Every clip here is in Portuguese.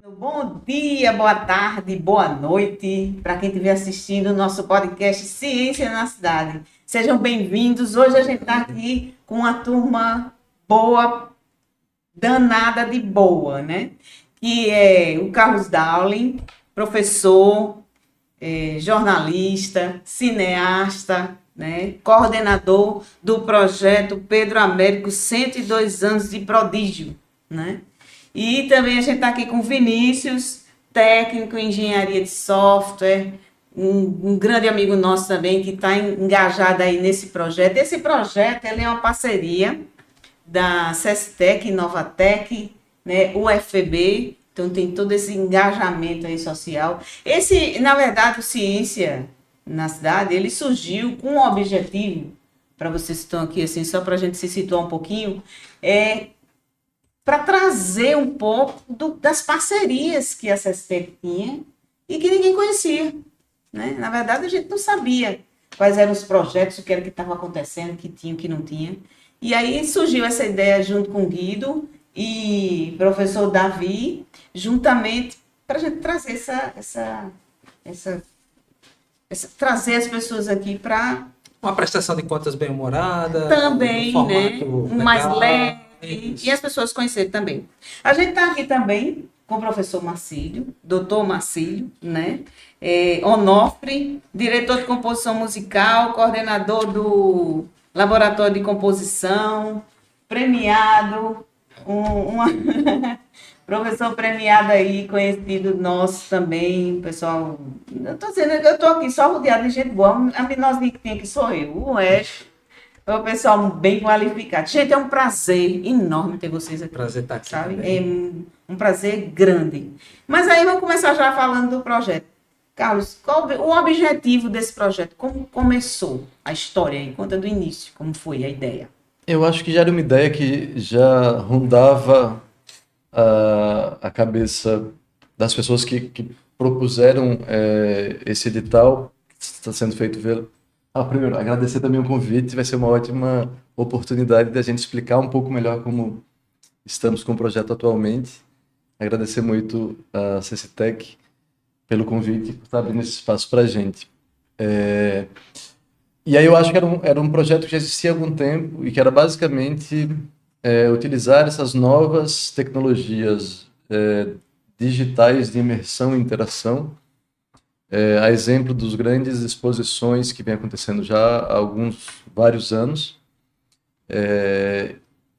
Bom dia, boa tarde, boa noite para quem estiver assistindo o nosso podcast Ciência na Cidade. Sejam bem-vindos. Hoje a gente está aqui com uma turma boa, danada de boa, né? Que é o Carlos Dowling, professor, jornalista, cineasta, né? Coordenador do projeto Pedro Américo 102 anos de prodígio, né? E também a gente está aqui com o Vinícius, técnico em engenharia de software, um grande amigo nosso também que está engajado aí nesse projeto. Esse projeto ele é uma parceria da SESTEC, Novatec, né, UFB, então tem todo esse engajamento aí social. Na verdade, o Ciência na Cidade, ele surgiu com um objetivo, para vocês que estão aqui, assim, só para a gente se situar um pouquinho, para trazer um pouco das parcerias que a SESTEC tinha e que ninguém conhecia, né? Na verdade, a gente não sabia quais eram os projetos, o que era que estava acontecendo, o que tinha, o que não tinha. E aí surgiu essa ideia junto com o Guido e o professor Davi, juntamente para a gente trazer trazer as pessoas aqui para Uma prestação de contas bem-humorada, no também, né, formato mais legal. leve, e as pessoas conhecerem também. A gente está aqui também com o professor Marcílio, doutor Marcílio, né, Onofre, diretor de composição musical, coordenador do Laboratório de Composição, premiado, uma professor premiado aí, conhecido nosso também, pessoal. Eu estou dizendo que eu estou aqui só rodeado de gente boa, a menorzinha que tem aqui sou eu, o resto é o pessoal bem qualificado. Gente, é um prazer enorme ter vocês aqui. Prazer estar aqui sabe? também. É um prazer grande. Mas aí vamos começar já falando do projeto. Carlos, qual o objetivo desse projeto? Como começou a história aí? Conta do início, como foi a ideia. Eu acho que já era uma ideia que já rondava a cabeça das pessoas que propuseram esse edital que está sendo feito pelo. Primeiro, agradecer também o convite, vai ser uma ótima oportunidade de a gente explicar um pouco melhor como estamos com o projeto atualmente. Agradecer muito a CCTech pelo convite, por estar abrindo esse espaço para a gente. E aí eu acho que era um projeto que já existia há algum tempo e que era basicamente utilizar essas novas tecnologias digitais de imersão e interação, a exemplo dos grandes exposições que vem acontecendo já há vários anos,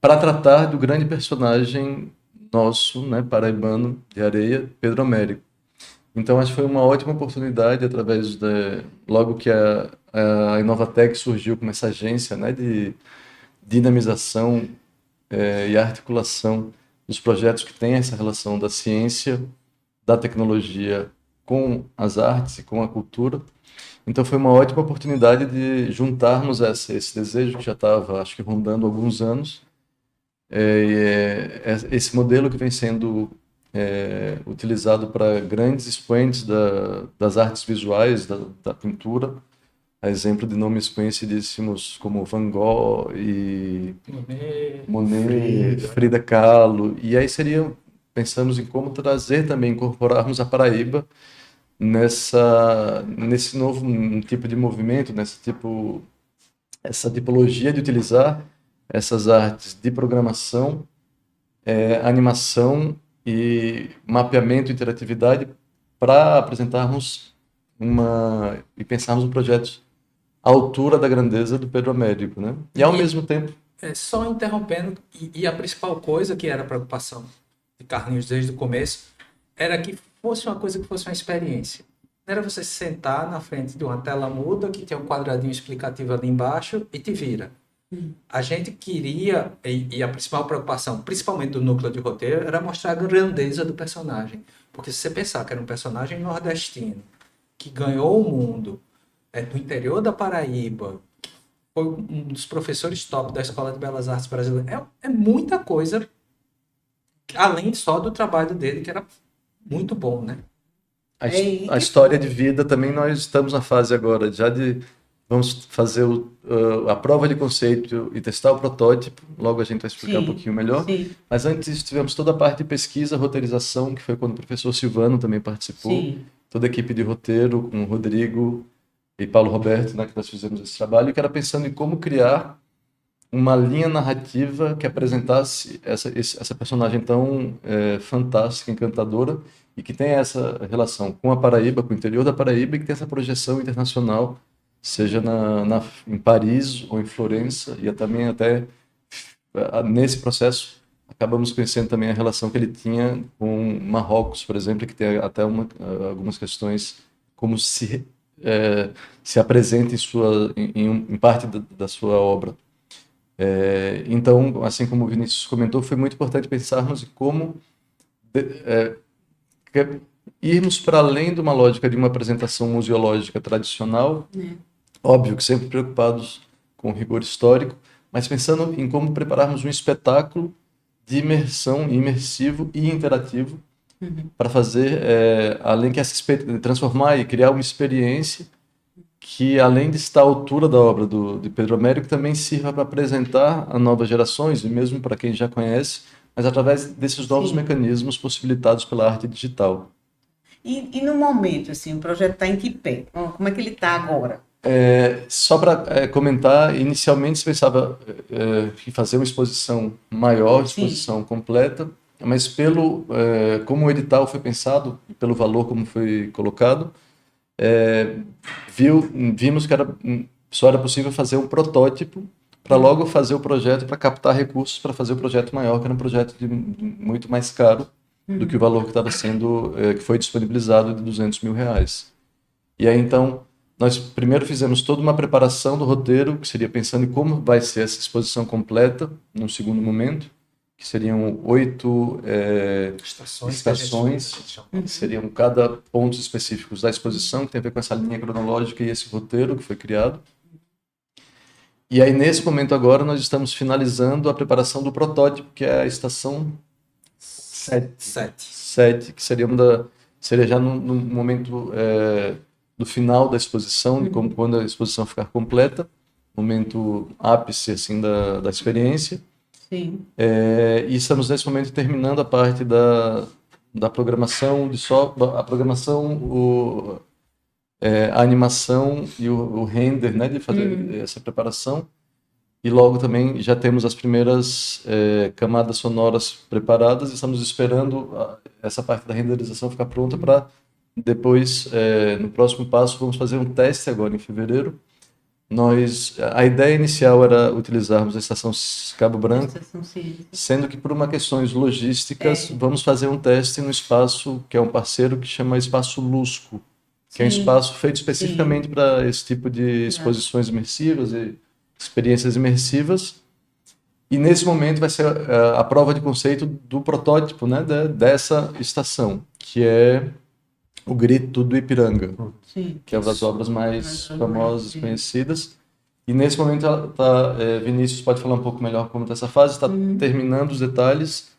para tratar do grande personagem nosso, né, paraibano de Areia, Pedro Américo. Então, acho que foi uma ótima oportunidade, logo que a Inovatec surgiu como essa agência, né, de dinamização e articulação dos projetos que têm essa relação da ciência, da tecnologia com as artes e com a cultura. Então, foi uma ótima oportunidade de juntarmos esse desejo que já estava, acho que, rondando há alguns anos. Esse modelo que vem sendo utilizado para grandes expoentes das artes visuais, da pintura, a exemplo de nomes conhecidíssimos como Van Gogh e Monet, Frida Kahlo. E aí pensamos em como trazer também, incorporarmos a Paraíba nesse novo tipo de movimento, essa tipologia de utilizar essas artes de programação, animação e mapeamento e interatividade para apresentarmos e pensarmos um projeto à altura da grandeza do Pedro Américo, né? E ao mesmo tempo... Só interrompendo, e a principal coisa que era a preocupação de Carlinhos desde o começo, era que fosse uma coisa que fosse uma experiência. Não era você sentar na frente de uma tela muda, que tem um quadradinho explicativo ali embaixo, e te vira. A gente queria, e a principal preocupação, principalmente do núcleo de roteiro, era mostrar a grandeza do personagem. Porque se você pensar que era um personagem nordestino, que ganhou o mundo, do interior da Paraíba, foi um dos professores top da Escola de Belas Artes Brasileira, é muita coisa, além só do trabalho dele, que era muito bom, né? A história de vida também, nós estamos na fase agora já de vamos fazer a prova de conceito e testar o protótipo. Logo a gente vai explicar um Sim, pouquinho melhor. sim, Mas antes tivemos toda a parte de pesquisa, roteirização, que foi quando o professor Silvano também participou. sim. Toda a equipe de roteiro, com o Rodrigo e Paulo Roberto, né, que nós fizemos esse trabalho, que era pensando em como criar uma linha narrativa que apresentasse essa personagem tão fantástica, encantadora, e que tem essa relação com a Paraíba, com o interior da Paraíba, e que tem essa projeção internacional, seja em Paris ou em Florença, e também até nesse processo acabamos conhecendo também a relação que ele tinha com Marrocos, por exemplo, que tem até algumas questões como se apresenta em parte da sua obra. Então, assim como o Vinícius comentou, foi muito importante pensarmos em como irmos para além de uma lógica de uma apresentação museológica tradicional, óbvio que sempre preocupados com o rigor histórico, mas pensando em como prepararmos um espetáculo de imersão, imersivo e interativo para fazer, além que transformar e criar uma experiência que, além de estar à altura da obra de Pedro Américo, também sirva para apresentar a novas gerações, e mesmo para quem já conhece, mas através desses novos Sim. mecanismos possibilitados pela arte digital. E no momento, assim, o projeto está em que pé? Como é que ele está agora? Só para comentar, inicialmente se pensava em fazer uma exposição maior, Sim, exposição completa, mas como o edital foi pensado, e pelo valor como foi colocado, é, vimos que só era possível fazer um protótipo para logo fazer o projeto, para captar recursos para fazer o projeto maior, que era um projeto muito mais caro do que o valor que estava que foi disponibilizado de R$ 200 mil. E aí então nós primeiro fizemos toda uma preparação do roteiro, que seria pensando em como vai ser essa exposição completa, num segundo momento, que seriam 8 estações, que seriam cada pontos específicos da exposição, que tem a ver com essa linha cronológica e esse roteiro que foi criado. E aí, nesse momento agora, nós estamos finalizando a preparação do protótipo, que é a estação 7, que seria já no momento do final da exposição, de quando a exposição ficar completa, momento ápice assim, da experiência. sim. E estamos nesse momento terminando a parte da programação a programação, a animação e o render, né, de fazer essa preparação. E logo também já temos as primeiras camadas sonoras preparadas e estamos esperando essa parte da renderização ficar pronta para depois, no próximo passo, vamos fazer um teste agora em fevereiro. A ideia inicial era utilizarmos a estação Cabo Branco, sendo que por uma questões logísticas, vamos fazer um teste no espaço que é um parceiro que chama Espaço Lusco, que é um espaço feito especificamente para esse tipo de exposições imersivas e experiências imersivas. E nesse momento vai ser a prova de conceito do protótipo, né, dessa estação, que é o Grito do Ipiranga, que é uma das obras mais famosas e conhecidas. E nesse momento, Vinícius pode falar um pouco melhor como está essa fase, está terminando os detalhes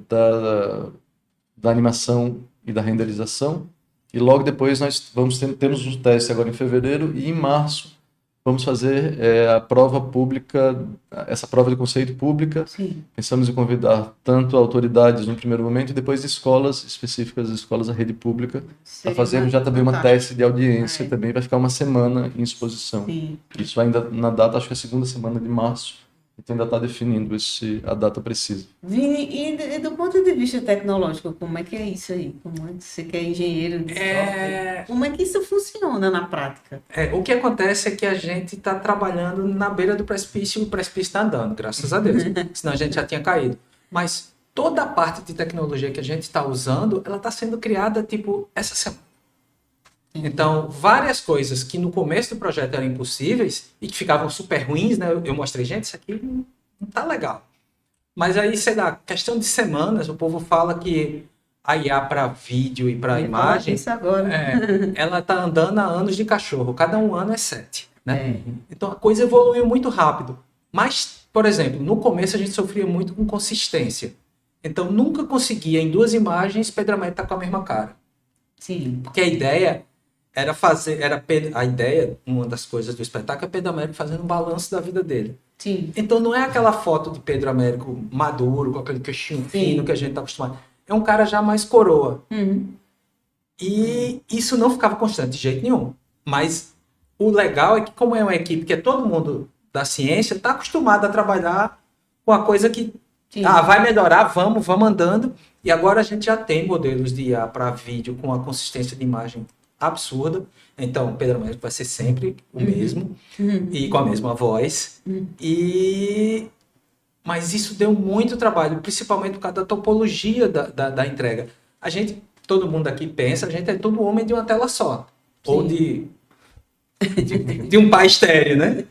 da animação e da renderização. E logo depois nós temos um teste agora em fevereiro e em março vamos fazer a prova pública, essa prova de conceito pública. Sim. Pensamos em convidar tanto autoridades no primeiro momento e depois escolas específicas, escolas da rede pública, para fazermos já também uma teste de audiência, também vai ficar uma semana em exposição. Sim. Isso ainda na data, acho que é a segunda semana de março, então ainda está definindo a data precisa. Vini, e do ponto de vista tecnológico, como é que é isso aí? Como é que você que é engenheiro de software? Como é que isso funciona na prática? O que acontece é que a gente está trabalhando na beira do precipício e o precipício está andando, graças a Deus. Senão a gente já tinha caído. Mas toda a parte de tecnologia que a gente está usando, ela está sendo criada, tipo, essa semana. Então, várias coisas que no começo do projeto eram impossíveis e que ficavam super ruins, né? Eu mostrei, gente, isso aqui não tá legal. Mas aí, sei lá, questão de semanas, o povo fala que a IA para vídeo e para imagem, Isso agora. ela tá andando há anos de cachorro. Cada um ano é 7, né? Então, a coisa evoluiu muito rápido. Mas, por exemplo, no começo a gente sofria muito com consistência. Então, nunca conseguia, em 2 imagens, Pedro Américo tá com a mesma cara. Sim. Porque a ideia a ideia, uma das coisas do espetáculo é Pedro Américo fazendo um balanço da vida dele. Sim. Então não é aquela foto de Pedro Américo maduro, com aquele queixinho fino que a gente tá acostumado. É um cara já mais coroa. Uhum. E isso não ficava constante de jeito nenhum. Mas o legal é que, como é uma equipe que é todo mundo da ciência, está acostumado a trabalhar com a coisa que Sim. vai melhorar, vamos andando. E agora a gente já tem modelos de IA para vídeo com a consistência de imagem absurda. Então, Pedro Américo vai ser sempre o mesmo e com a mesma voz. Mas isso deu muito trabalho, principalmente por causa da topologia da entrega. Todo mundo aqui pensa, a gente é todo homem de uma tela só. Sim. Ou de um pai estéreo, né?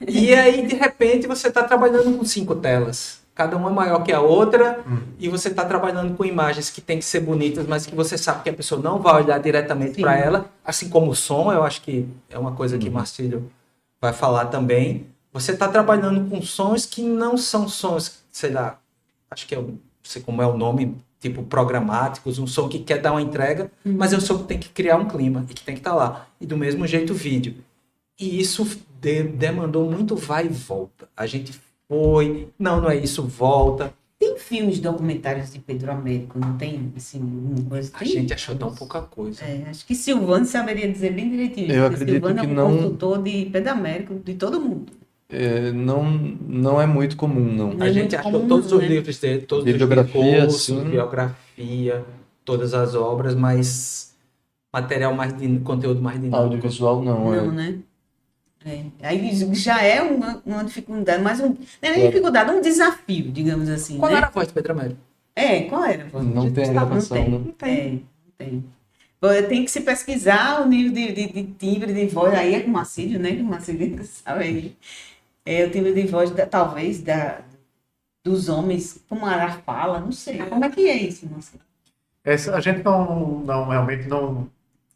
E aí, de repente, você está trabalhando com 5 telas. Cada uma é maior que a outra. E você está trabalhando com imagens que tem que ser bonitas, mas que você sabe que a pessoa não vai olhar diretamente para ela. Assim como o som, eu acho que é uma coisa que Marcílio vai falar também. Você está trabalhando com sons que não são sons, sei lá, acho que não sei como é o nome, tipo programáticos, um som que quer dar uma entrega, mas é um som que tem que criar um clima e que tem que estar lá. E do mesmo jeito o vídeo. E isso demandou muito vai e volta. A gente foi, não é isso, volta. Tem filmes documentários de Pedro Américo, não tem? Assim, uma coisa, A gente achou tão pouca coisa. Acho que Silvano saberia dizer bem direitinho. Eu porque acredito Silvano que é um não- consultor de Pedro Américo, de todo mundo. Não é muito comum, não. Não A é gente muito achou comum, todos não, os né? livros dele, todos Bibliografia, os discursos, sim. biografia, todas as obras, mas material conteúdo mais dinâmico. Audiovisual não, Não, né? Aí já é uma dificuldade, mas não é nem dificuldade, é um desafio, digamos assim, Qual né? era a voz de Pedro Américo? Qual era? Não tem a gravação, Não né? tem. Não tem. Bom, tem que se pesquisar o nível de timbre de voz, aí é com o Marcílio, né? Que o Marcílio sabe aí. O timbre de voz, talvez, dos homens, como a fala, não sei. Como é que é isso, Marcílio? A gente realmente não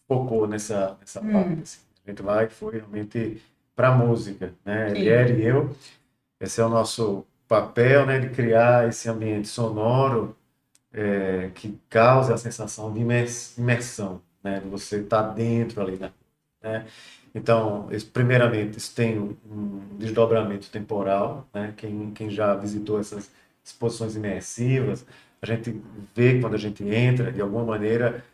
focou nessa parte. Assim. A gente foi realmente para a música, né? Sim. Eliere e eu, esse é o nosso papel, né? De criar esse ambiente sonoro que cause a sensação de imersão, né? De você estar dentro ali, né? Então, primeiramente, isso tem um desdobramento temporal, né? Quem já visitou essas exposições imersivas, a gente vê quando a gente entra, de alguma maneira,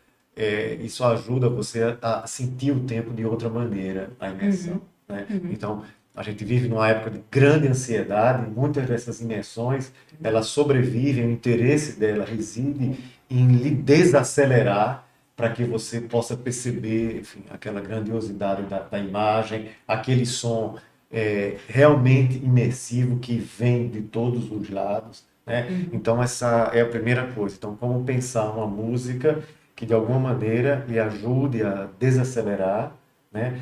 isso ajuda você a sentir o tempo de outra maneira, a imersão, né? Então, a gente vive numa época de grande ansiedade, muitas dessas imersões, elas sobrevivem, o interesse dela reside em lhe desacelerar para que você possa perceber, enfim, aquela grandiosidade da imagem, aquele som realmente imersivo que vem de todos os lados, né? Então, essa é a primeira coisa. Então, como pensar uma música que, de alguma maneira, lhe ajude a desacelerar, né?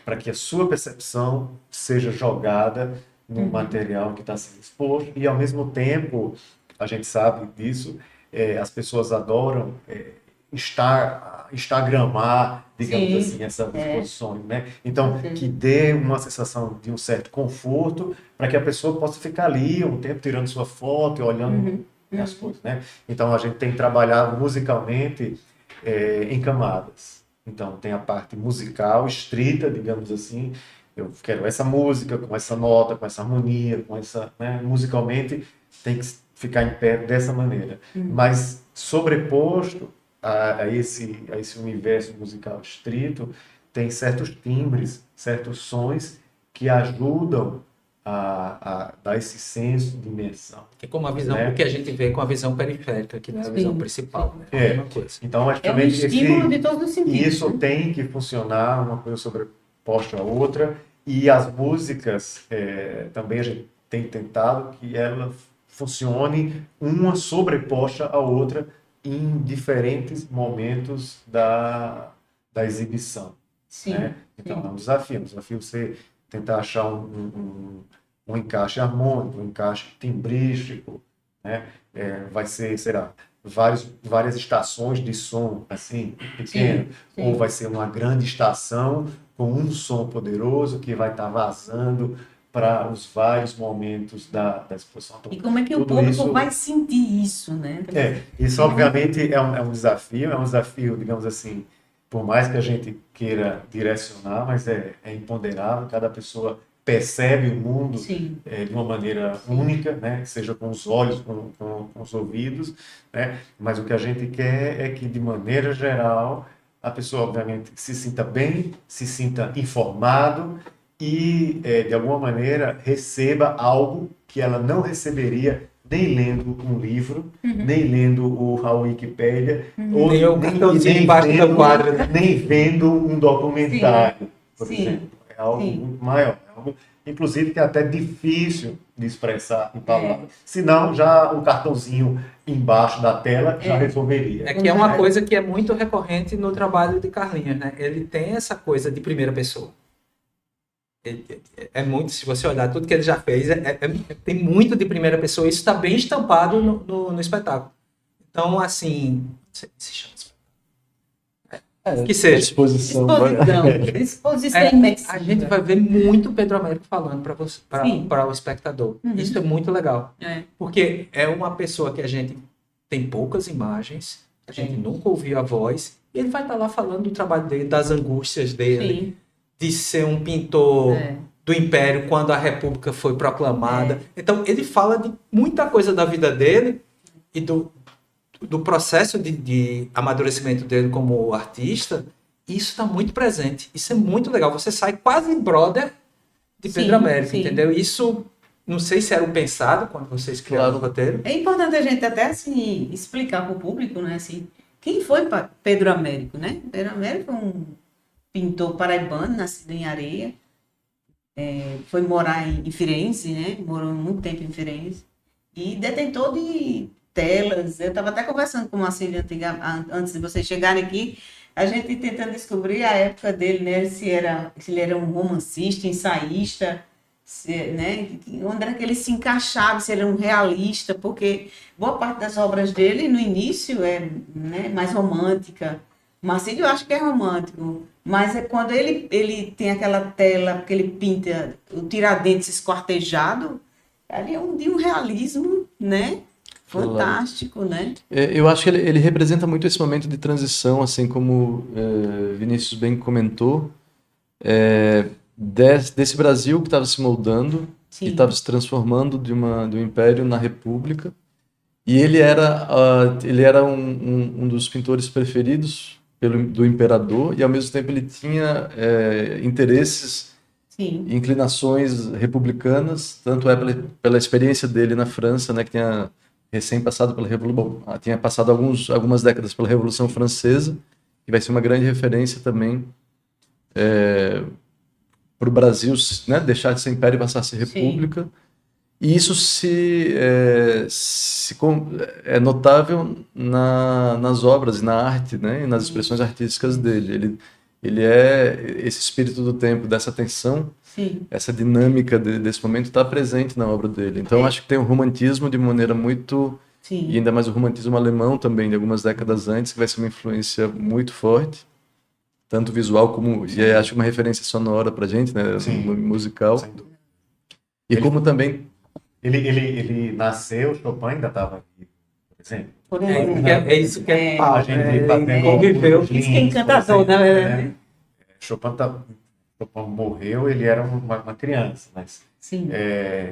Para que a sua percepção seja jogada no material que está sendo exposto e, ao mesmo tempo, a gente sabe disso, as pessoas adoram instagramar, digamos assim, essas exposições, né? Então, que dê uma sensação de um certo conforto para que a pessoa possa ficar ali um tempo tirando sua foto e olhando as coisas, né? Então, a gente tem trabalhado musicalmente em camadas. Então, tem a parte musical estrita, digamos assim. Eu quero essa música, com essa nota, com essa harmonia, com essa, né? Musicalmente tem que ficar em pé dessa maneira. Mas sobreposto a esse universo musical estrito, tem certos timbres, certos sons que ajudam a dar esse senso de imersão. Que é como a visão, né? o que a gente vê com a visão periférica, que não é a visão principal, né? É. A mesma coisa. Então, É um estímulo de todos os sentidos. E isso né? tem que funcionar, uma coisa sobreposta à outra. E as músicas, também a gente tem tentado que ela funcione uma sobreposta à outra em diferentes momentos da exibição. Sim. Né? Então, é um desafio você tentar achar um encaixe harmônico, um encaixe timbrístico, né? Vai ser, será, várias estações de som, assim, pequeno, ou vai ser uma grande estação com um som poderoso que vai estar vazando para os vários momentos da exposição. Então, E como é que o tudo público isso- vai sentir isso, né? Isso obviamente é um desafio, digamos assim, por mais que a gente queira direcionar, mas é imponderável, cada pessoa percebe o mundo Sim. de uma maneira única, né? Seja com os olhos, com os ouvidos, né? Mas o que a gente quer é que, de maneira geral, a pessoa, obviamente, se sinta bem, se sinta informado e, de alguma maneira, receba algo que ela não receberia nem lendo um livro, nem lendo a Wikipédia, ou Nem o cartãozinho embaixo do vendo, quadro, né? nem vendo um documentário, por Sim. exemplo. É algo Sim. muito maior. É algo, inclusive, que é até difícil de expressar em palavras. Senão, já o cartãozinho embaixo da tela já resolveria. É que é uma coisa que é muito recorrente no trabalho de Carlinhos, né? Ele tem essa coisa de primeira pessoa. É muito, se você olhar tudo que ele já fez, tem muito de primeira pessoa. Isso está bem estampado no espetáculo. Então, assim, se chama que seja. Exposição. Exposição imersiva. A gente vai ver muito Pedro Américo falando Sim. para o espectador. Uhum. Isso é muito legal. É. Porque é uma pessoa que a gente tem poucas imagens, a gente nunca ouviu a voz, e ele vai estar lá falando do trabalho dele, das angústias dele, Sim. de ser um pintor do Império quando a República foi proclamada. Então, ele fala de muita coisa da vida dele e do processo de amadurecimento dele como artista. Isso está muito presente. Isso é muito legal. Você sai quase brother de Pedro Américo, sim. entendeu? Isso, não sei se era o pensado quando vocês criaram o roteiro. É importante a gente até assim, explicar para o público, né, assim, quem foi Pedro Américo, né? Pedro Américo é um pintor paraibano, nascido em Areia, foi morar em Firenze, né? Morou muito tempo em Firenze e detentor de telas. Eu estava até conversando com o Marcelo antes de vocês chegarem aqui, a gente tentando descobrir a época dele, né? Se ele era um romancista, ensaísta, né? Onde era que ele se encaixava, se ele era um realista, porque boa parte das obras dele, no início, né, mais romântica. Marcílio eu acho que é romântico, mas é quando ele tem aquela tela, que ele pinta o Tiradentes esquartejado, ali é de um realismo, né? Fantástico, né? Eu acho que ele representa muito esse momento de transição, assim como Vinícius bem comentou, desse Brasil que estava se moldando, Sim. que estava se transformando de um império na república, e ele era um dos pintores preferidos do imperador, e ao mesmo tempo ele tinha interesses Sim. e inclinações republicanas, tanto pela experiência dele na França, né, que tinha recém passado pela Revolução, tinha passado algumas décadas pela Revolução Francesa, que vai ser uma grande referência também para o Brasil, né, deixar de ser império e passar a ser república. Sim. E isso é notável nas obras, na arte, né, e nas expressões artísticas dele. Ele é esse espírito do tempo, dessa tensão. Sim. Essa dinâmica desse momento está presente na obra dele. Então, acho que tem um romantismo de maneira muito... Sim. E ainda mais o romantismo alemão também, de algumas décadas antes, que vai ser uma influência muito forte, tanto visual como... E acho uma referência sonora pra gente, né? Sim. Musical. Sem dúvida. E como também... Ele nasceu, Chopin ainda estava aqui, por exemplo. É isso que é pau, A gente tá tendo conviveu. Isso que é encantador, na verdade. né? Chopin morreu, ele era uma criança, mas Sim.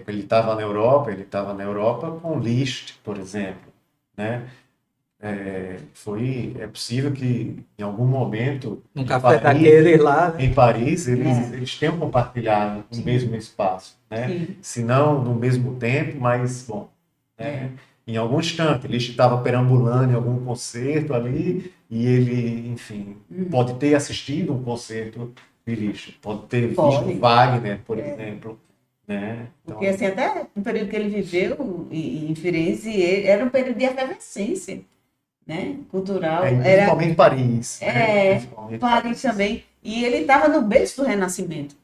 ele estava na Europa com Liszt, por exemplo, né? É possível que em algum momento um café daquele lá, né? em Paris eles tenham compartilhado o mesmo espaço, né? Sim. Se não no mesmo tempo, mas bom, né? Em algum instante, Liszt estava perambulando em algum concerto ali e ele, enfim, pode ter assistido um concerto de Liszt, pode ter visto Wagner, por exemplo, né? Então, porque assim, até no período que ele viveu em Firenze, era um período de efervescência, né? Cultural. Principalmente Paris. Principalmente Paris também. E ele estava no berço do Renascimento.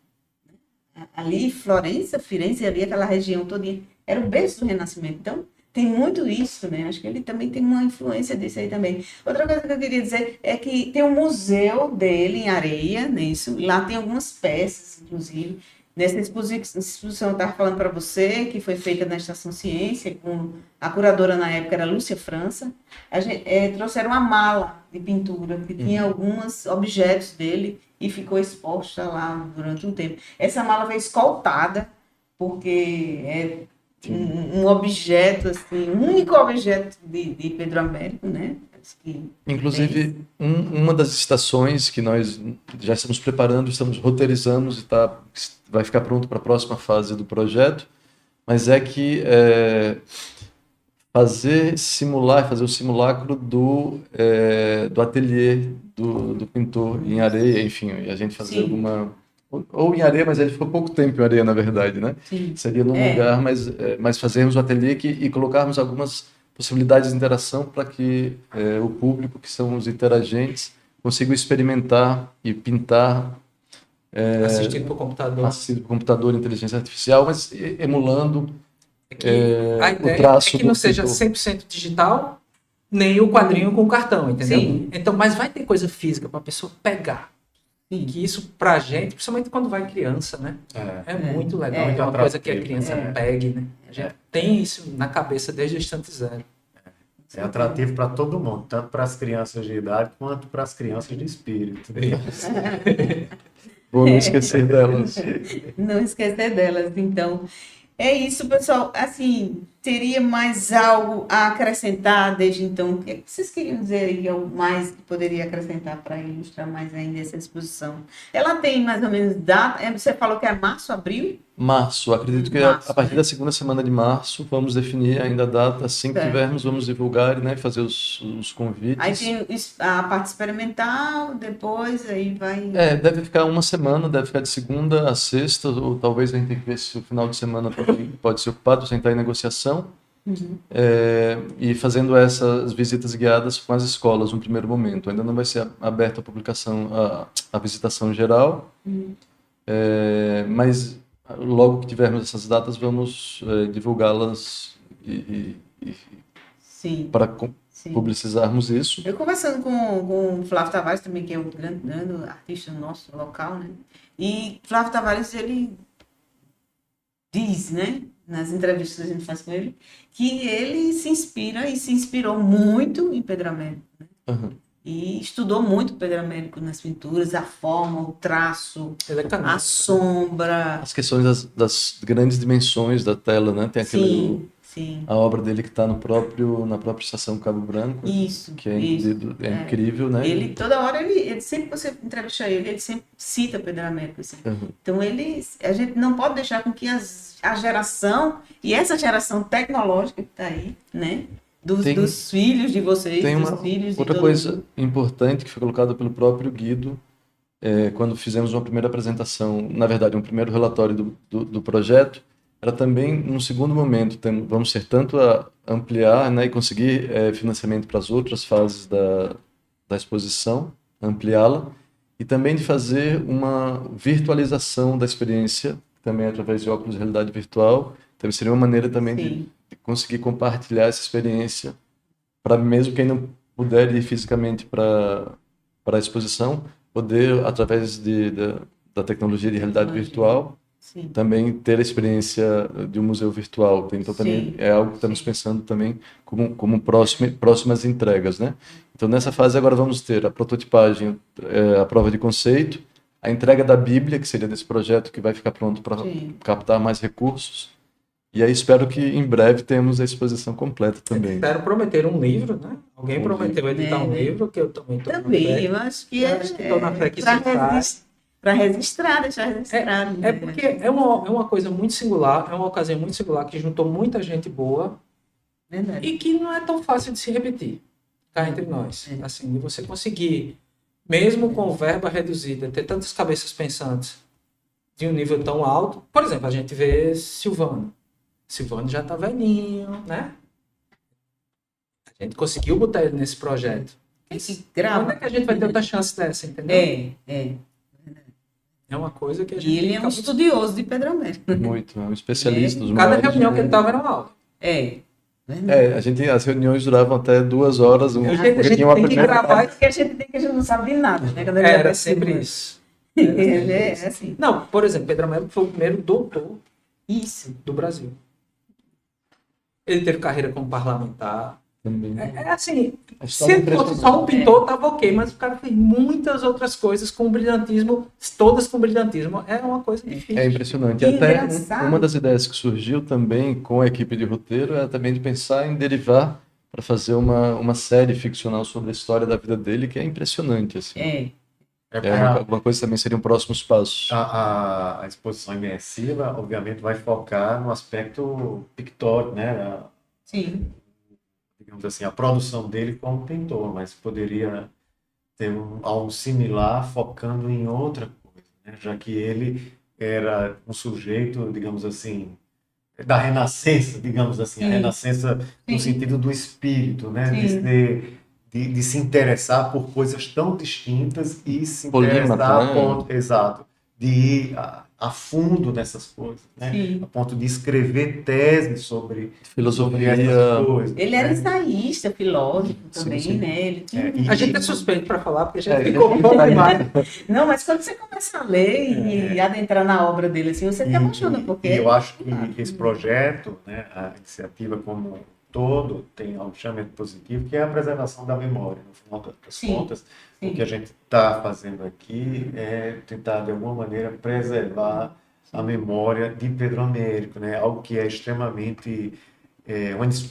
Ali, Firenze, ali, aquela região todinha, era o berço do Renascimento. Então, tem muito isso, né? Acho que ele também tem uma influência disso aí também. Outra coisa que eu queria dizer é que tem um museu dele em Areia, nisso. Lá tem algumas peças, inclusive, Nessa exposição eu estava falando para você, que foi feita na Estação Ciência, com a curadora na época era Lúcia França, trouxeram uma mala de pintura, que tinha alguns objetos dele e ficou exposta lá durante um tempo. Essa mala foi escoltada, porque é um objeto, assim, um único objeto de Pedro Américo, né? Inclusive, uma das estações que nós já estamos preparando, estamos roteirizando e vai ficar pronto para a próxima fase do projeto, mas é que fazer o simulacro do ateliê do pintor em areia, enfim, a gente fazer alguma... Ou em areia, mas ele ficou pouco tempo em areia, na verdade, né? Sim. Seria num lugar, mas fazermos o ateliê e colocarmos algumas possibilidades de interação para que o público, que são os interagentes, consigam experimentar e pintar Assistindo por computador. assistindo por computador, inteligência artificial, mas emulando A ideia o traço é que não do seja pintor. 100% digital, nem o quadrinho com cartão, entendeu? Sim. Então, mas vai ter coisa física para a pessoa pegar. Sim. Que isso, pra gente, principalmente quando vai criança, né? É muito legal. É. É uma coisa que a criança É. pegue, né? A gente tem isso na cabeça desde o instante zero. É atrativo para todo mundo, tanto para as crianças de idade quanto para as crianças de espírito. Vou não esquecer delas. Não esquecer delas, então. É isso, pessoal. Assim, teria mais algo a acrescentar desde então? O que vocês queriam dizer aí, algo mais que poderia acrescentar para ilustrar mais ainda essa exposição? Ela tem mais ou menos data? Você falou que é março, abril? Março, acredito que Março, a partir né? da segunda semana de março vamos definir ainda a data. Assim que Certo. tivermos, vamos divulgar e, né, fazer os convites. Aí tem a parte experimental, depois aí vai... Deve ficar uma semana, deve ficar de segunda a sexta, ou talvez a gente tenha que ver se o final de semana também pode ser ocupado, sem estar em negociação. E fazendo essas visitas guiadas com as escolas no primeiro momento. Ainda não vai ser aberta a publicação, a visitação geral, mas logo que tivermos essas datas, vamos divulgá-las Sim, para sim. publicizarmos isso. Eu conversando com o Flávio Tavares também, que é um grande artista nosso local, né? E Flávio Tavares, ele diz, né, nas entrevistas que a gente faz com ele, que ele se inspira e se inspirou muito em Pedro Américo, né? Uhum. E estudou muito Pedro Américo nas pinturas, a forma, o traço, Ele é caneta. a sombra. As questões das grandes dimensões da tela, né? Tem Sim, a obra dele que está na própria Estação Cabo Branco, isso, que é isso. incrível, né? Ele, toda hora, ele sempre que você entrevista ele sempre cita Pedro Américo. Assim. Uhum. Então, a gente não pode deixar com que a geração, e essa geração tecnológica que está aí, né? Dos filhos de vocês, Tem dos filhos de outra todo coisa mundo. importante que foi colocada pelo próprio Guido, quando fizemos uma primeira apresentação, na verdade, um primeiro relatório do projeto, era também, num segundo momento, vamos ser tanto a ampliar, né, e conseguir financiamento para as outras fases da exposição, ampliá-la, e também de fazer uma virtualização da experiência, também através de óculos de realidade virtual. Então, seria uma maneira também de conseguir compartilhar essa experiência para mesmo quem não puder ir fisicamente para a exposição, poder, através da tecnologia de realidade virtual, Sim. também ter a experiência de um museu virtual. Então, também é algo que estamos pensando também como próximas entregas, né? Então, nessa fase agora vamos ter a prototipagem, a prova de conceito, a entrega da Bíblia, que seria desse projeto que vai ficar pronto para captar mais recursos. E aí espero que em breve tenhamos a exposição completa também. Espero prometer um livro, né? Alguém prometeu editar um livro, que eu também estou Também, eu acho que estou na fé que isso faz. Para registrar, deixar registrado. É porque é uma coisa muito singular, é uma ocasião muito singular que juntou muita gente boa. Verdade. E que não é tão fácil de se repetir cá entre nós. Assim, de você conseguir, mesmo com verba reduzida, ter tantas cabeças pensantes de um nível tão alto. Por exemplo, a gente vê Silvano. Silvano já está velhinho, né? A gente conseguiu botar ele nesse projeto. Quando é que a gente vai ter outra chance dessa, entendeu? É uma coisa que a gente... E ele é um estudioso de Pedro Américo. Muito, é um especialista. Dos Cada maiores, reunião que ele estava era uma aula. as reuniões duravam até 2 horas. A gente tem que gravar. Porque a gente não sabe de nada, né? Era sempre isso. Ele é assim. Não, por exemplo, Pedro Américo foi o primeiro doutor Isso. do Brasil. Ele teve carreira como parlamentar. Também. É assim, A se história é ele fosse impressionante. só um pintor, tava ok, mas o cara fez muitas outras coisas com brilhantismo, todas com brilhantismo. É uma coisa difícil. É impressionante. Que E até engraçado. uma das ideias que surgiu também com a equipe de roteiro era também de pensar em derivar para fazer uma série ficcional sobre a história da vida dele, que é impressionante, assim. É. É Uma coisa também seriam próximos passos. a exposição imersiva, obviamente, vai focar no aspecto pictórico, né? Sim. Digamos assim, a produção dele como pintor, mas poderia ter algo similar focando em outra coisa, né? Já que ele era um sujeito, digamos assim, da renascença, digamos assim, a Sim. renascença no Sim. sentido do espírito, né? Sim. De se interessar por coisas tão distintas e se Polímata, interessar a né? ponto, exato, de ir a fundo nessas coisas, né? Sim. A ponto de escrever teses sobre Filosofia. essas coisas, Ele era né? ensaísta, filósofo Sim, também, sim. né? Ele tinha É, e- A gente é suspeito para falar, porque a gente É, ficou ele- fã demais. Não, mas quando você começa a ler e adentrar na obra dele, assim, você se apaixona, porque... e eu acho que esse projeto, né, a iniciativa como um todo, tem algo extremamente positivo, que é a preservação da memória. No final das Sim, contas, sim. o que a gente está fazendo aqui é tentar, de alguma maneira, preservar a memória de Pedro Américo, né? Algo que é extremamente...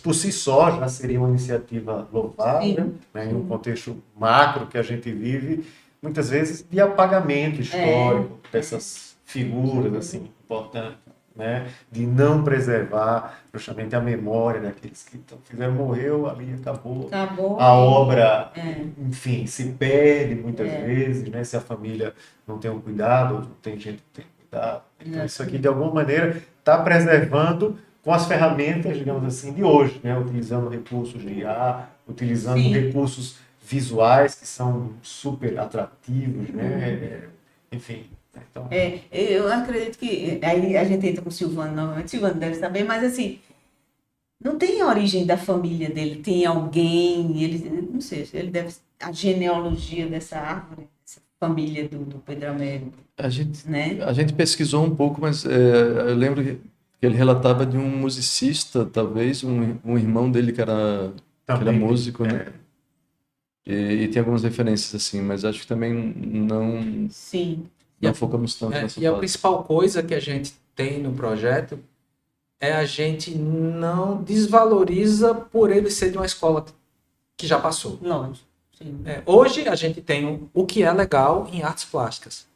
por si só já seria uma iniciativa louvável, Sim, né, em um contexto macro que a gente vive, muitas vezes de apagamento histórico dessas figuras assim importantes, né, de não preservar justamente a memória daqueles que fizeram, morreu, ali acabou. Acabou. A obra, É. enfim, se perde muitas vezes, né, se a família não tem um cuidado, ou não tem gente que tem cuidado. Então, isso aqui, de alguma maneira, está preservando com as ferramentas, digamos assim, de hoje, né? Utilizando recursos de IA, utilizando Sim. recursos visuais que são super atrativos, né? Enfim, então... Eu acredito que... Aí a gente entra com o Silvano novamente. Silvano deve saber, mas assim... Não tem a origem da família dele. Tem alguém... Ele, não sei, ele deve... A genealogia dessa árvore, dessa família do Pedro Américo, né? A gente pesquisou um pouco, mas eu lembro que ele relatava de um musicista, talvez, um irmão dele que era Também, músico, né? E tem algumas referências assim, mas acho que também não, Sim. não focamos tanto nessa E a parte. principal coisa que a gente tem no projeto é a gente não desvaloriza por ele ser de uma escola que já passou. Lógico. Sim. Hoje a gente tem o que é legal em artes plásticas.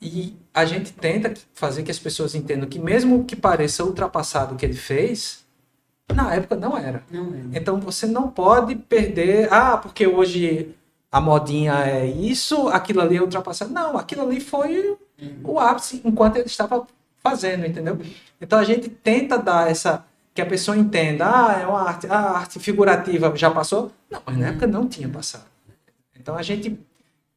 E a gente tenta fazer que as pessoas entendam que mesmo que pareça ultrapassado o que ele fez, na época não era. Não é. Então você não pode perder, porque hoje a modinha é isso, aquilo ali é ultrapassado. Não, aquilo ali foi o ápice enquanto ele estava fazendo, entendeu? Então a gente tenta dar que a pessoa entenda, é uma arte, a arte figurativa já passou? Não, mas na época não tinha passado. Então a gente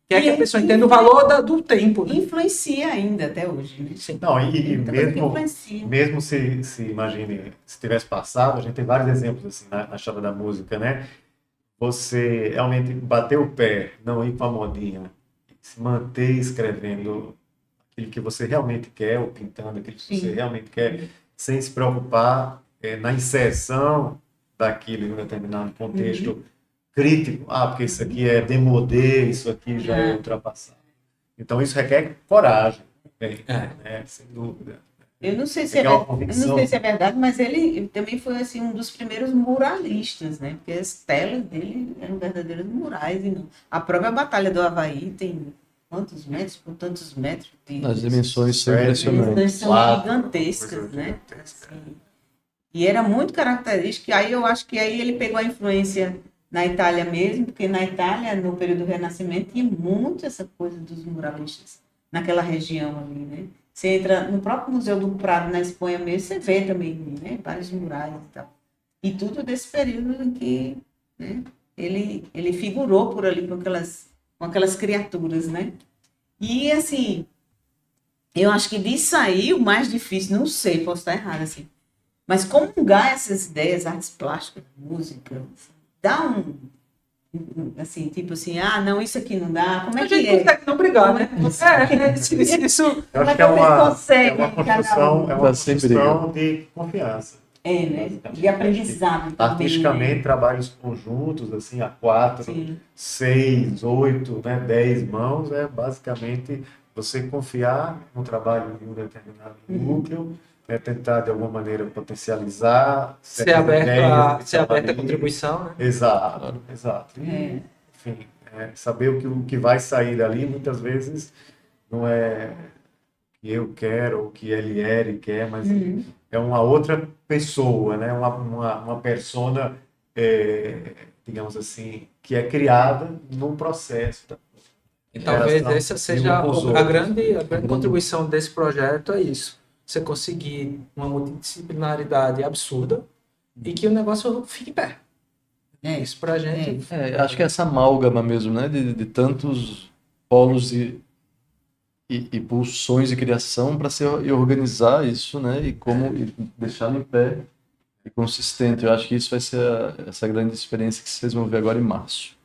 quer que a pessoa entenda o valor do tempo. Né? Influencia ainda até hoje, né? Sim. Não, e Muita coisa que influencia. mesmo se imagine, se tivesse passado, a gente tem vários exemplos assim na história da música, né? Você realmente bater o pé, não ir com a modinha, se manter escrevendo aquilo que você realmente quer, ou pintando aquilo que você realmente quer, sem se preocupar na inserção daquilo em um determinado contexto crítico. Porque isso aqui é demodé, isso aqui já é ultrapassado. Então isso requer coragem, né? Sem dúvida. Eu não sei se Requer é, uma eu não convicção. sei se é verdade, mas ele também foi assim um dos primeiros muralistas, né? Porque as telas dele eram verdadeiros murais. E não. A própria Batalha do Havaí tem quantos metros por tantos metros? As dimensões são As impressionantes. dimensões são Quatro, gigantescas, coisa né? gigantesca. Assim, e era muito característico. Aí eu acho que aí ele pegou a influência na Itália mesmo, porque na Itália, no período do Renascimento, tinha muito essa coisa dos muralistas naquela região ali, né? Você entra no próprio Museu do Prado, na Espanha mesmo, você vê também, né? Vários murais e tal. E tudo desse período em que, né, ele figurou por ali com aquelas criaturas, né? E, assim, eu acho que disso aí o mais difícil, não sei, posso estar errada, assim, mas comungar essas ideias, artes plásticas, música, dá Assim, tipo assim, não, isso aqui não dá. Como é A que gente é? consegue não brigar, né? Como é que Isso. Eu Como acho é que é vocês uma conseguem cada construção, um? é uma Tá sem construção de confiança. Né? De aprendizado também, Artisticamente, né? trabalhos conjuntos, assim, a 4, Sim. 6, 8, né, 10 mãos, é basicamente você confiar no trabalho de um determinado núcleo, né, tentar de alguma maneira potencializar Ser certas aberto ideias a, que ser estão aberto à ali. contribuição, né? Exato, exato. É. E, enfim, saber o que vai sair dali, muitas vezes, não é que eu quero, ou que ele quer, mas é uma outra pessoa, né? Uma persona, digamos assim, que é criada num processo da E talvez interação essa de um seja com os a outros. grande contribuição desse projeto, é isso. Você conseguir uma multidisciplinaridade absurda e que o negócio fique em pé. É. Isso pra gente. Acho que é essa amálgama mesmo, né? De tantos polos e pulsões de criação para se e organizar isso, né? E deixá-lo em pé e consistente. Eu acho que isso vai ser essa grande experiência que vocês vão ver agora em março.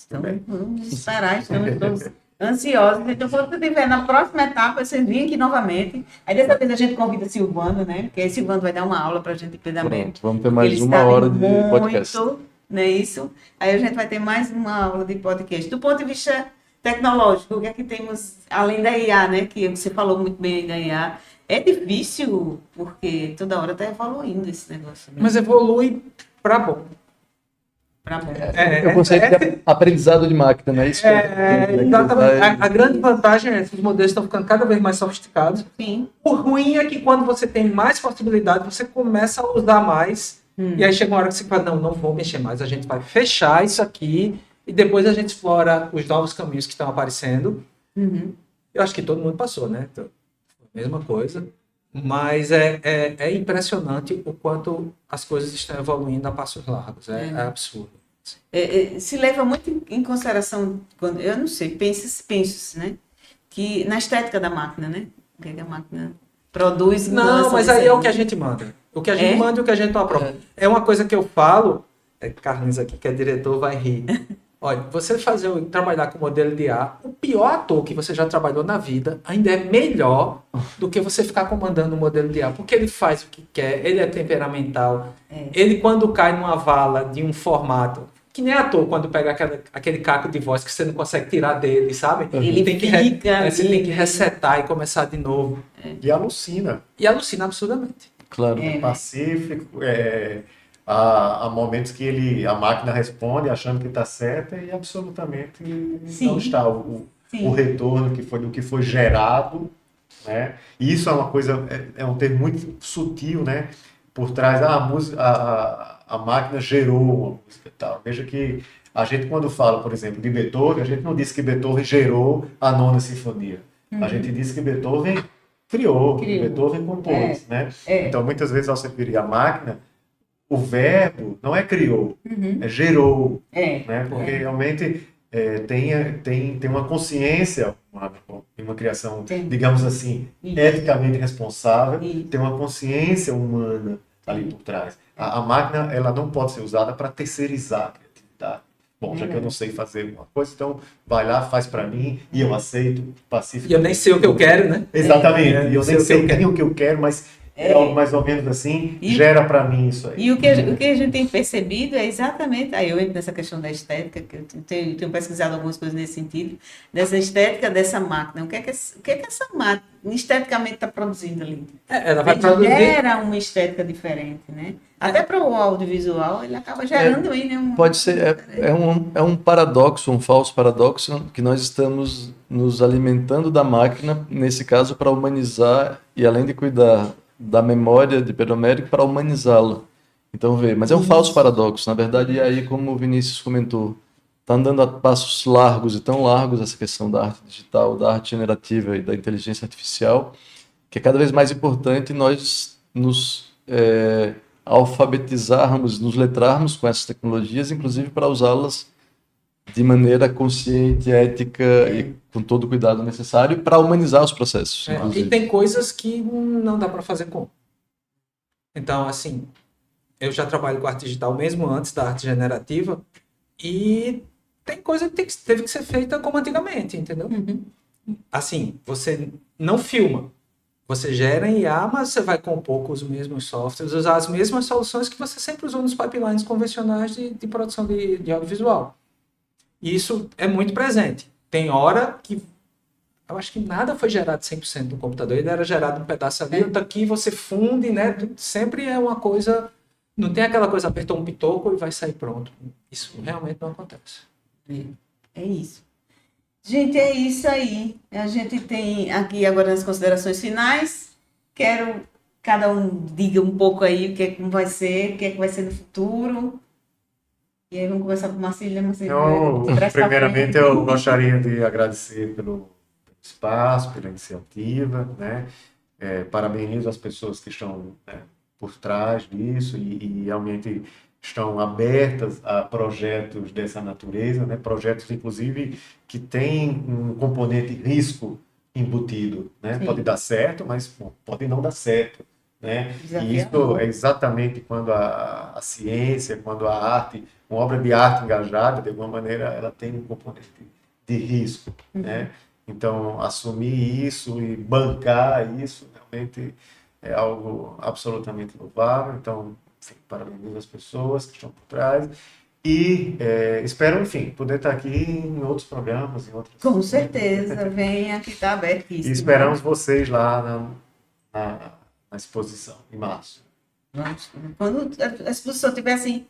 Então, vamos esperar, estamos todos ansiosos. Então, quando tiver na próxima etapa, vocês vêm aqui novamente. Aí, dessa vez, a gente convida Silvano, né? Porque aí Silvano vai dar uma aula para a gente de pedamento. Pronto, vamos ter Porque mais ele uma sabe hora de podcast. muito, não é isso? Aí a gente vai ter mais uma aula de podcast. Do ponto de vista tecnológico, o que é que temos, além da IA, né? Que você falou muito bem aí da IA. É difícil, porque toda hora está evoluindo esse negócio. Né? Mas evolui pra bom. Pra bom. O conceito de aprendizado de máquina, né? Isso que Exatamente. A grande vantagem é que os modelos estão ficando cada vez mais sofisticados. Sim. O ruim é que quando você tem mais possibilidade, você começa a usar mais. E aí chega uma hora que você fala, não vou mexer mais, a gente vai fechar isso aqui e depois a gente explora os novos caminhos que estão aparecendo. Eu acho que todo mundo passou, né? Então, mesma coisa. Mas é impressionante o quanto as coisas estão evoluindo a passos largos. É absurdo. Se leva muito em consideração, quando, eu não sei, pensa né? Que na estética da máquina, né? O que é que a máquina produz. Não, mas aí é o que a gente manda. O que a gente manda e o que a gente não aprova. É uma coisa que eu falo, Carlinhos aqui, que é diretor, vai rir. Olha, você trabalhar com modelo de IA, o pior ator que você já trabalhou na vida ainda é melhor do que você ficar comandando o modelo de IA, porque ele faz o que quer, ele é temperamental, ele quando cai numa vala de um formato, que nem ator quando pega aquele caco de voz que você não consegue tirar dele, sabe? Ele tem que você tem que resetar e começar de novo. E alucina. E alucina absurdamente. Claro. Pacífico, há momentos que a máquina responde achando que está certa e absolutamente não está. O retorno do que foi gerado, né? E isso é uma coisa, é um termo muito sutil, né? Por trás, a máquina gerou uma música e tal. Veja que a gente, quando fala, por exemplo, de Beethoven, a gente não diz que Beethoven gerou a Nona Sinfonia. A gente diz que Beethoven criou. Beethoven compôs, né? Então, muitas vezes, ao se referir à máquina, o verbo não é criou, é gerou, né? Porque realmente tem uma consciência, uma criação, digamos assim, eticamente responsável, tem uma consciência humana ali por trás. A máquina, ela não pode ser usada para terceirizar a criatividade. Bom, já que eu não sei fazer uma coisa, então vai lá, faz para mim e eu aceito pacificamente. E eu nem sei o que eu quero, né? Exatamente. E eu nem sei nem o que eu quero, mas algo mais ou menos assim, gera para mim isso aí. E o que a gente tem percebido é exatamente, aí eu entro nessa questão da estética, que eu tenho pesquisado algumas coisas nesse sentido, dessa estética dessa máquina. O que é que essa máquina esteticamente está produzindo ali? Ela vai Ele produzir. gera uma estética diferente, né? Até para o audiovisual, ele acaba gerando aí, né? Pode ser, é um paradoxo, um falso paradoxo, que nós estamos nos alimentando da máquina, nesse caso, para humanizar e além de cuidar da memória de Pedro Américo, para humanizá-la. Então, mas é um falso paradoxo, na verdade, e aí, como o Vinícius comentou, está andando a passos largos e tão largos essa questão da arte digital, da arte generativa e da inteligência artificial, que é cada vez mais importante nós nos alfabetizarmos, nos letrarmos com essas tecnologias, inclusive para usá-las de maneira consciente, ética e com todo o cuidado necessário para humanizar os processos. E tem coisas que não dá para fazer com. Então, assim, eu já trabalho com arte digital mesmo antes da arte generativa E tem coisa que teve que ser feita como antigamente, entendeu? Assim, você não filma. Você gera em IA, mas você vai compor com os mesmos softwares, usar as mesmas soluções que você sempre usou nos pipelines convencionais de produção de audiovisual. E isso é muito presente. Tem hora que eu acho que nada foi gerado 100% no computador. Ele era gerado um pedaço ali, outro aqui, você funde, né? Sempre é uma coisa... Não tem aquela coisa, apertou um pitoco e vai sair pronto. Isso realmente não acontece. É isso. Gente, é isso aí. A gente tem aqui agora nas considerações finais. Quero cada um diga um pouco aí como vai ser, o que é que vai ser no futuro. E aí vamos começar com o Marcílio, né, Marcílio? Então, De trás pra primeiramente, frente. eu gostaria de agradecer pelo espaço, pela iniciativa, né? Parabenizo as pessoas que estão, né, por trás disso e realmente estão abertas a projetos dessa natureza, né? Projetos, inclusive, que têm um componente risco embutido, né? Sim. Pode dar certo, mas pode não dar certo, né? E isso Desafiador. é exatamente quando a ciência, quando a arte, uma obra de arte engajada, de alguma maneira, ela tem um componente de risco, né? Então, assumir isso e bancar isso realmente é algo absolutamente louvável. Então, enfim, parabenizo as pessoas que estão por trás e espero, enfim, poder estar aqui em outros programas, em outras... Com certeza, venha que está aberto isso. E esperamos vocês lá na exposição, em março. Vamos. Quando a exposição tiver assim,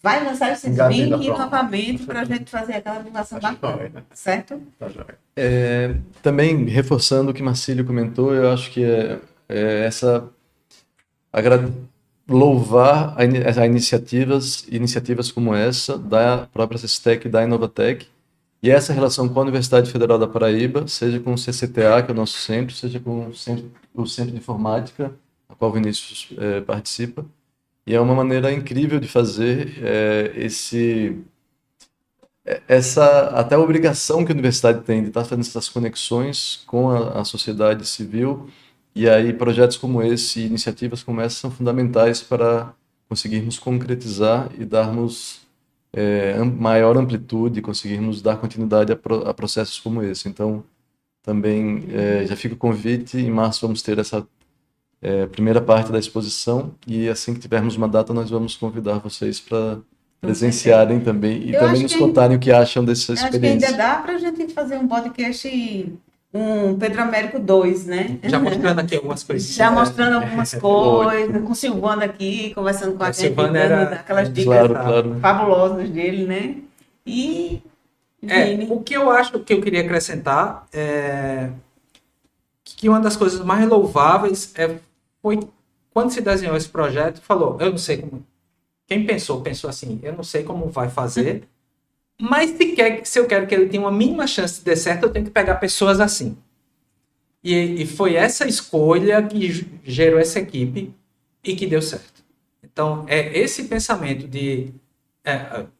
vai lançar, vocês vêm Engatilha, aqui pronto. novamente para a gente fazer aquela divulgação Tá bacana, joia. certo? Tá joia. Também reforçando o que Marcílio comentou, eu acho que essa louvar a iniciativas como essa da própria Sistec e da Inovatec, e essa relação com a Universidade Federal da Paraíba, seja com o CCTA, que é o nosso centro, seja com o Centro de Informática, a qual o Vinícius participa, e é uma maneira incrível de fazer essa até a obrigação que a universidade tem de estar fazendo essas conexões com a sociedade civil, e aí projetos como esse, iniciativas como essa são fundamentais para conseguirmos concretizar e darmos maior amplitude, conseguirmos dar continuidade a processos como esse. Então, também já fica o convite, em março vamos ter essa primeira parte da exposição, e assim que tivermos uma data nós vamos convidar vocês para presenciarem também, e Eu também acho nos que contarem o que acham dessa Acho que ainda experiência. dá para a gente fazer um podcast, um Pedro Américo 2, né? Já mostrando aqui algumas coisinhas. Já mostrando algumas coisas, com o Silvano aqui, conversando com a A gente, Silvana dando era- aquelas dicas Claro. fabulosas dele, né? E Vini, O que eu acho que eu queria acrescentar é que uma das coisas mais louváveis foi quando se desenhou esse projeto, falou, eu não sei como... Quem pensou assim, eu não sei como vai fazer, mas se eu quero que ele tenha uma mínima chance de dar certo, eu tenho que pegar pessoas assim. E foi essa escolha que gerou essa equipe e que deu certo. Então, é esse pensamento de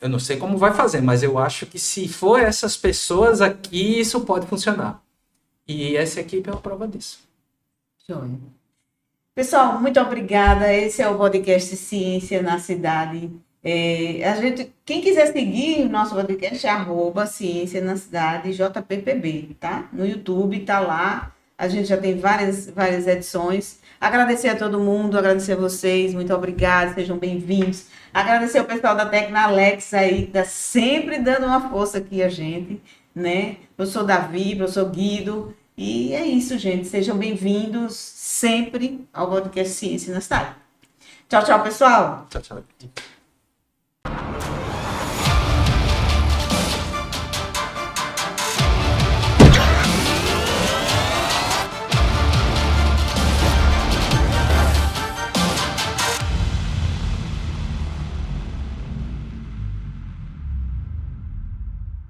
eu não sei como vai fazer, mas eu acho que se for essas pessoas aqui, isso pode funcionar. E essa equipe é uma prova disso. joia. Pessoal, muito obrigada. Esse é o podcast Ciência na Cidade. Quem quiser seguir o nosso podcast é @Ciência na Cidade JPPB, tá? No YouTube, tá lá. A gente já tem várias edições. Agradecer a todo mundo, agradecer a vocês, muito obrigada, sejam bem-vindos. Agradecer ao pessoal da Tecnalex aí, que tá sempre dando uma força aqui a gente, né? Professor Davi, professor Guido. E é isso, gente. Sejam bem-vindos sempre ao podcast Ciência na Cidade. Tchau, tchau, pessoal. Tchau, tchau.